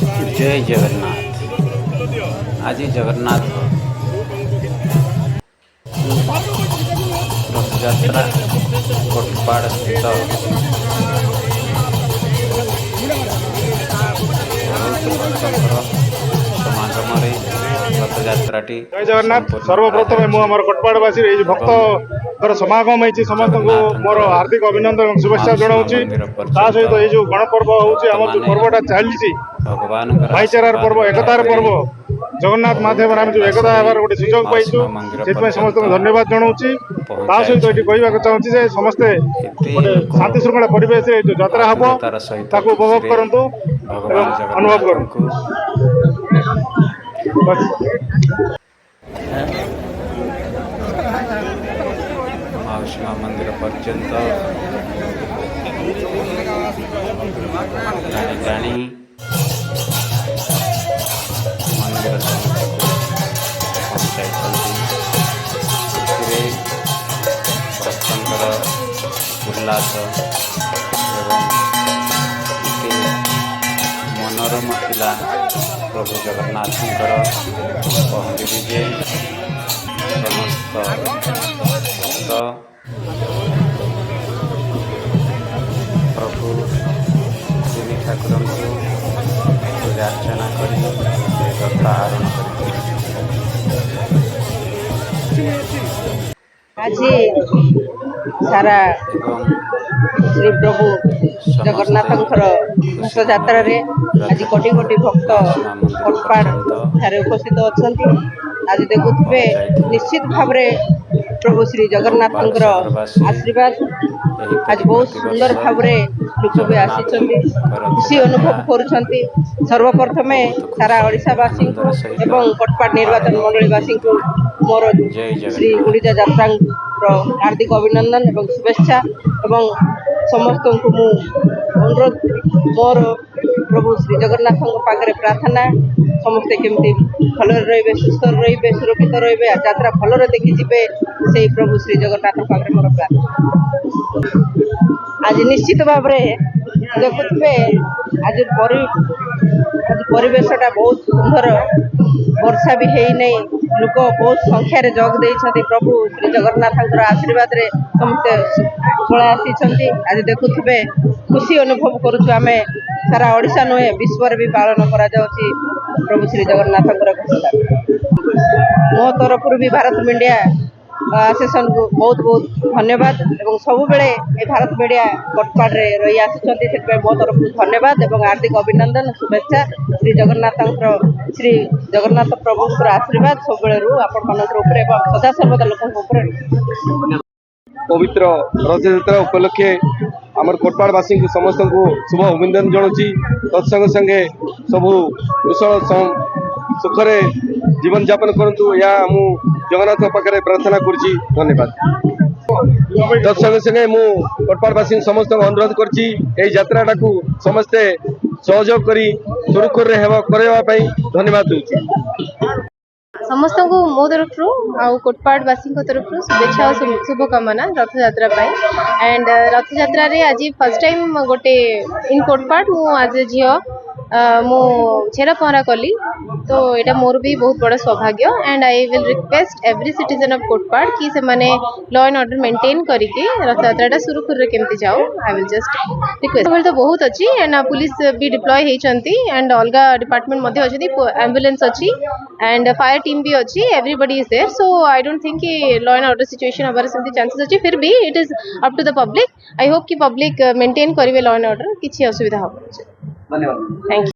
जय जगन्नाथ। आज जगन्नाथ रथयात्रा कोटपाड़ स्थित समागम रथयात्राटी जय जगन्नाथ। सर्वप्रथम मुझे कोटपाड़वासी भक्त समागम होती समस्त को मोर हार्दिक अभिनंदन और शुभेच्छा जनाऊँ। सहित ये जो गणपर्व होम जो पर्वटा चलती भगवान भाईचारार पर्व एकतार पर्व जगन्नाथ माध्यम आम जो एकता हबार गोटे सुजोग पाइछु से समस्त धन्यवाद जनाऊँ। सहित ये कहवाक चाहूँगी समस्ते शांति श्रृंखला परिवेश जो यात्रा हम ताको उपभोग करंतु एवं अनुभव करंतु। माउसी मंदिर पर्यंत टाणी टाणी मंदिर पहुँचाई भक्तर उल्लास एवं मनोरम थिला प्रभु जगन्नाथ कहते जे समस्त भक्त प्रभु तीन ठाकुर पूजा अर्चना कर आरोहण आज सारा श्री प्रभु जगन्नाथ घोष यात्रा आज कोटी कोटी भक्त कोटपाड़ ठारे उपस्थित अच्छा। आज देखुए निश्चित भाव प्रभु श्री जगन्नाथ आशीर्वाद आज बहुत सुंदर भाव लोक भी आसी खुशी अनुभव कर। सर्वप्रथम सारा ओडिशावासी एवं कोटपाड़ निर्वाचन मंडलीवासी को मोर श्री गुंडीचा यात्रा हार्दिक अभिनंदन एवं शुभेच्छा एवं समस्त को मु अनुरोध मोर प्रभु श्री जगन्नाथ पाखे प्रार्थना समस्ते केमती भल रे सुस्थ रे सुरक्षित रे यात्रा भल देखी जी से प्रभु श्री जगन्नाथ पाखे मोर प्रार्थना। आज निश्चित भाव देखुए आज परिवेशटा बहुत सुंदर वर्षा भी है नहीं लोक बहुत संख्यार जोग देते प्रभु श्री जगन्नाथ आशीर्वाद रे समस्ते पलै आसी। आज देखुए खुशी अनुभव करुँ आम सारा ओडिशा नुहे विश्व भी पालन करा प्रभु श्री जगन्नाथ मो तरफ भी भारत मीडिया आसोसिएशन को बहुत बहुत धन्यवाद एवं सब बेले भारत मीडिया कोटपाड़ रही आसुँच मो तरफ धन्यवाद एवं हार्दिक अभिनंदन शुभेच्छा। श्री जगन्नाथ प्रभु आशीर्वाद सब बेले सदा सर्वदा लोक पवित्र रथयात्रा उपलक्षे आमर कोटपाड़वासी को समस्त को शुभ अभिनंदन जनाऊँ। तत्संगे संगे सबू कुशल सुखरे जीवन यापन करंतु या मु जगन्नाथ पाखे प्रार्थना करुँची। धन्यवाद। तत्संगे संगे मु कोटपाड़वासी समस्त अनुरोध करछि यात्राटा को समस्ते सहयोग करी सुरक्षित करने धन्यवाद दूची। समस्त को मो तरफ कोटपाड़वासी तरफ शुभेच्छा और शुभकामना रथयात्रा एंड रथयात्रा आज फर्स्ट टाइम गोटे इन कोटपाड़ मु आज झील मु छेरा पहरा कली तो यहाँ मोर भी बहुत बड़ा सौभाग्य and I will request every citizen of Kotpad कि से माने लॉ एंड ऑर्डर मेंटेन करके रथयात्रा सुरुखुर केमती जाओ। आई विल जस्ट रिक्वेस्ट तो बहुत अच्छी एंड पुलिस भी डिप्लॉय होती एंड अलग डिपार्टमेंट अच्छी एम्बुलेंस अच्छी एंड फायर टीम भी अच्छी everybody is there so I don't think कि लॉ एंड ऑर्डर सिचुएशन हमारे सेमती चांसेस अच्छी फिर भी it is up to the public. I hope कि पब्लिक मेंटेन करेंगे लॉ एंड ऑर्डर किसी असुविधा हो। धन्यवाद। Thank you.